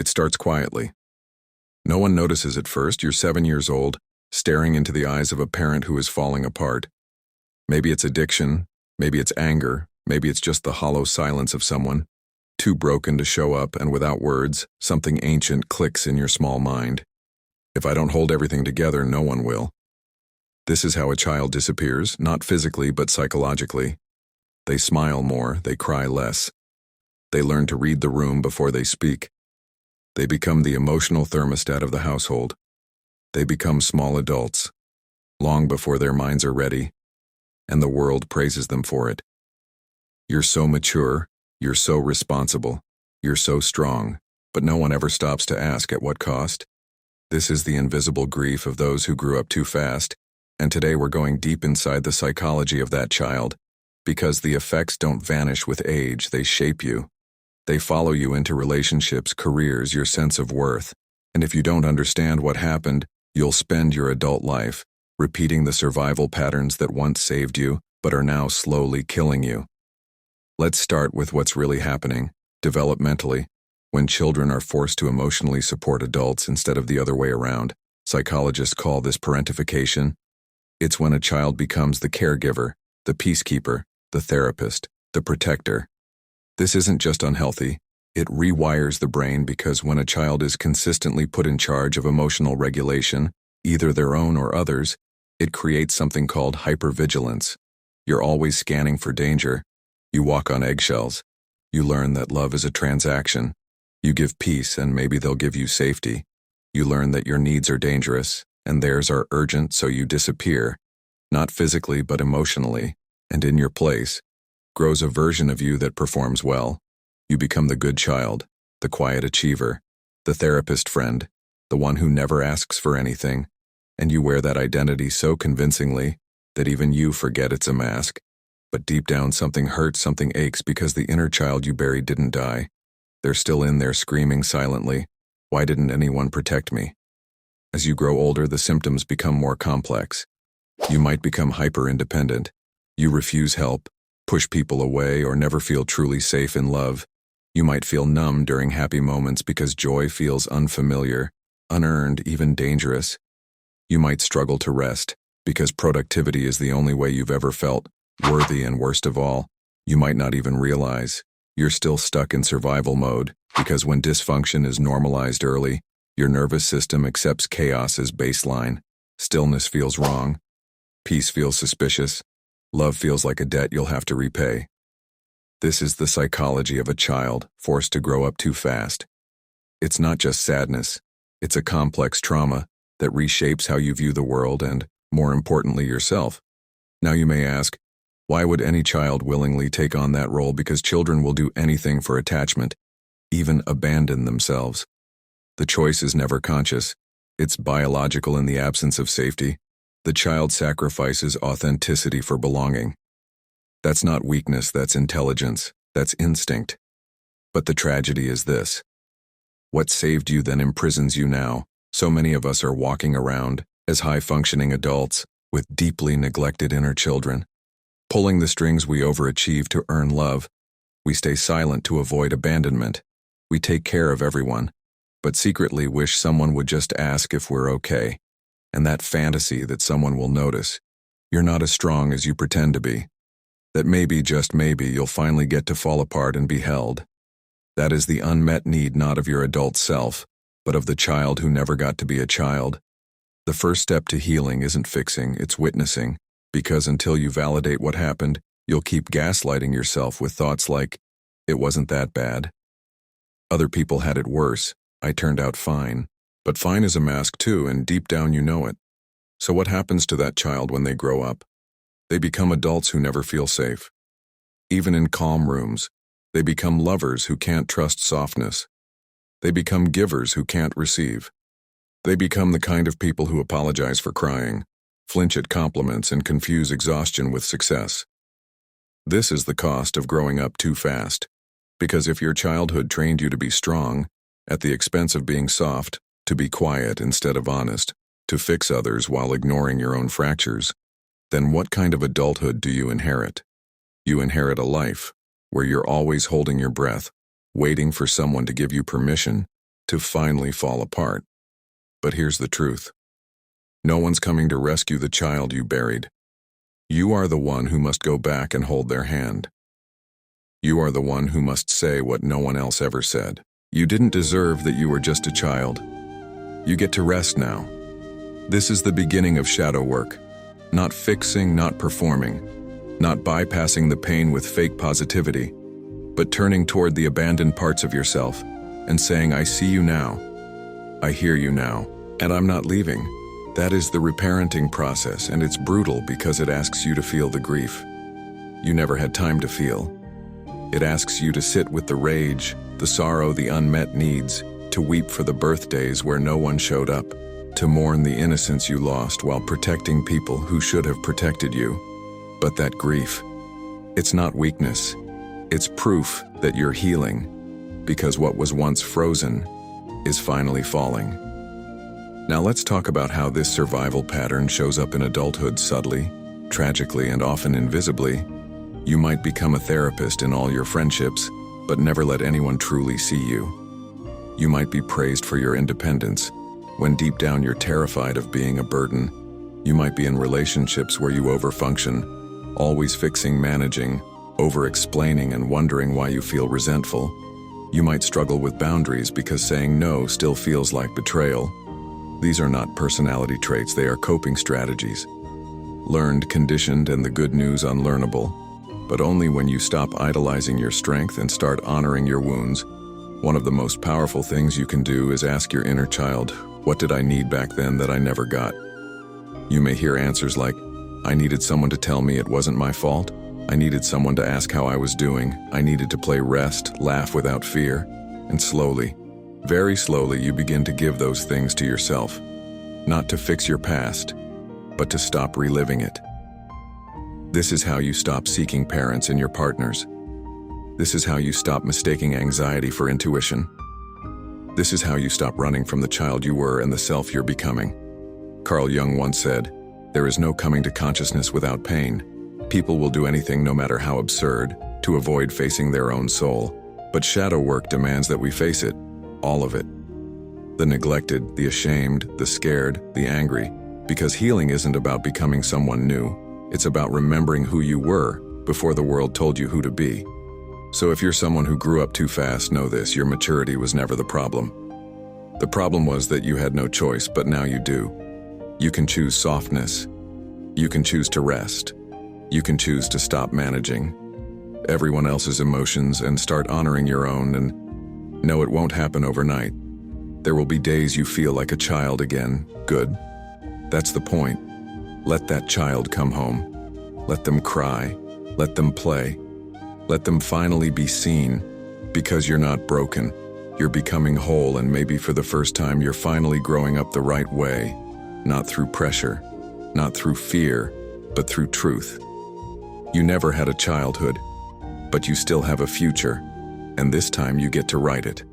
It starts quietly. No one notices at first. You're 7 years old, staring into the eyes of a parent who is falling apart. Maybe it's addiction, maybe it's anger, maybe it's just the hollow silence of someone, too broken to show up, and without words, something ancient clicks in your small mind. If I don't hold everything together, no one will. This is how a child disappears, not physically but psychologically. They smile more, they cry less. They learn to read the room before they speak. They become the emotional thermostat of the household. They become small adults, long before their minds are ready, and the world praises them for it. You're so mature, you're so responsible, you're so strong, but no one ever stops to ask at what cost. This is the invisible grief of those who grew up too fast, and today we're going deep inside the psychology of that child, because the effects don't vanish with age, they shape you. They follow you into relationships, careers, your sense of worth, and if you don't understand what happened, you'll spend your adult life repeating the survival patterns that once saved you, but are now slowly killing you. Let's start with what's really happening, developmentally, when children are forced to emotionally support adults instead of the other way around. Psychologists call this parentification. It's when a child becomes the caregiver, the peacekeeper, the therapist, the protector. This isn't just unhealthy, it rewires the brain because when a child is consistently put in charge of emotional regulation, either their own or others, it creates something called hypervigilance. You're always scanning for danger. You walk on eggshells. You learn that love is a transaction. You give peace and maybe they'll give you safety. You learn that your needs are dangerous and theirs are urgent, so you disappear, not physically but emotionally, and in your place grows a version of you that performs well. You become the good child, the quiet achiever, the therapist friend, the one who never asks for anything, and you wear that identity so convincingly that even you forget it's a mask. But deep down something hurts, something aches because the inner child you buried didn't die. They're still in there screaming silently, "Why didn't anyone protect me?" As you grow older, the symptoms become more complex. You might become hyper-independent. You refuse help, push people away, or never feel truly safe in love. You might feel numb during happy moments because joy feels unfamiliar, unearned, even dangerous. You might struggle to rest because productivity is the only way you've ever felt worthy, and worst of all, you might not even realize you're still stuck in survival mode because when dysfunction is normalized early, your nervous system accepts chaos as baseline. Stillness feels wrong. Peace feels suspicious. Love feels like a debt you'll have to repay. This is the psychology of a child forced to grow up too fast. It's not just sadness. It's a complex trauma that reshapes how you view the world and, more importantly, yourself. Now you may ask, why would any child willingly take on that role? Because children will do anything for attachment, even abandon themselves. The choice is never conscious. It's biological in the absence of safety. The child sacrifices authenticity for belonging. That's not weakness, that's intelligence, that's instinct. But the tragedy is this. What saved you then imprisons you now. So many of us are walking around as high-functioning adults with deeply neglected inner children. Pulling the strings we overachieve to earn love. We stay silent to avoid abandonment. We take care of everyone, but secretly wish someone would just ask if we're okay. And that fantasy that someone will notice, you're not as strong as you pretend to be. That maybe, just maybe, you'll finally get to fall apart and be held. That is the unmet need not of your adult self, but of the child who never got to be a child. The first step to healing isn't fixing, it's witnessing, because until you validate what happened, you'll keep gaslighting yourself with thoughts like, it wasn't that bad. Other people had it worse, I turned out fine. But fine is a mask too, and deep down you know it. So what happens to that child when they grow up? They become adults who never feel safe. Even in calm rooms, they become lovers who can't trust softness. They become givers who can't receive. They become the kind of people who apologize for crying, flinch at compliments, and confuse exhaustion with success. This is the cost of growing up too fast. Because if your childhood trained you to be strong, at the expense of being soft, to be quiet instead of honest, to fix others while ignoring your own fractures, then what kind of adulthood do you inherit? You inherit a life where you're always holding your breath, waiting for someone to give you permission to finally fall apart. But here's the truth. No one's coming to rescue the child you buried. You are the one who must go back and hold their hand. You are the one who must say what no one else ever said. You didn't deserve that you were just a child. You get to rest now. This is the beginning of shadow work. Not fixing, not performing, not bypassing the pain with fake positivity, but turning toward the abandoned parts of yourself and saying, I see you now, I hear you now, and I'm not leaving. That is the reparenting process, and it's brutal because it asks you to feel the grief you never had time to feel. It asks you to sit with the rage, the sorrow, the unmet needs, to weep for the birthdays where no one showed up, to mourn the innocence you lost while protecting people who should have protected you. But that grief, it's not weakness. It's proof that you're healing, because what was once frozen is finally falling. Now let's talk about how this survival pattern shows up in adulthood subtly, tragically, and often invisibly. You might become a therapist in all your friendships, but never let anyone truly see you. You might be praised for your independence, when deep down you're terrified of being a burden. You might be in relationships where you overfunction, always fixing, managing, over-explaining, and wondering why you feel resentful. You might struggle with boundaries because saying no still feels like betrayal. These are not personality traits, they are coping strategies. Learned, conditioned, and the good news, unlearnable. But only when you stop idolizing your strength and start honoring your wounds. One of the most powerful things you can do is ask your inner child, what did I need back then that I never got? You may hear answers like, I needed someone to tell me it wasn't my fault. I needed someone to ask how I was doing. I needed to play rest, laugh without fear. And slowly, very slowly, you begin to give those things to yourself. Not to fix your past, but to stop reliving it. This is how you stop seeking parents in your partners. This is how you stop mistaking anxiety for intuition. This is how you stop running from the child you were and the self you're becoming. Carl Jung once said, there is no coming to consciousness without pain. People will do anything, no matter how absurd, to avoid facing their own soul. But shadow work demands that we face it, all of it. The neglected, the ashamed, the scared, the angry, because healing isn't about becoming someone new. It's about remembering who you were before the world told you who to be. So if you're someone who grew up too fast, know this, your maturity was never the problem. The problem was that you had no choice, but now you do. You can choose softness. You can choose to rest. You can choose to stop managing everyone else's emotions and start honoring your own. And no, it won't happen overnight. There will be days you feel like a child again. Good. That's the point. Let that child come home. Let them cry. Let them play. Let them finally be seen. Because you're not broken. You're becoming whole, and maybe for the first time you're finally growing up the right way. Not through pressure. Not through fear. But through truth. You never had a childhood, but you still have a future. And this time you get to write it.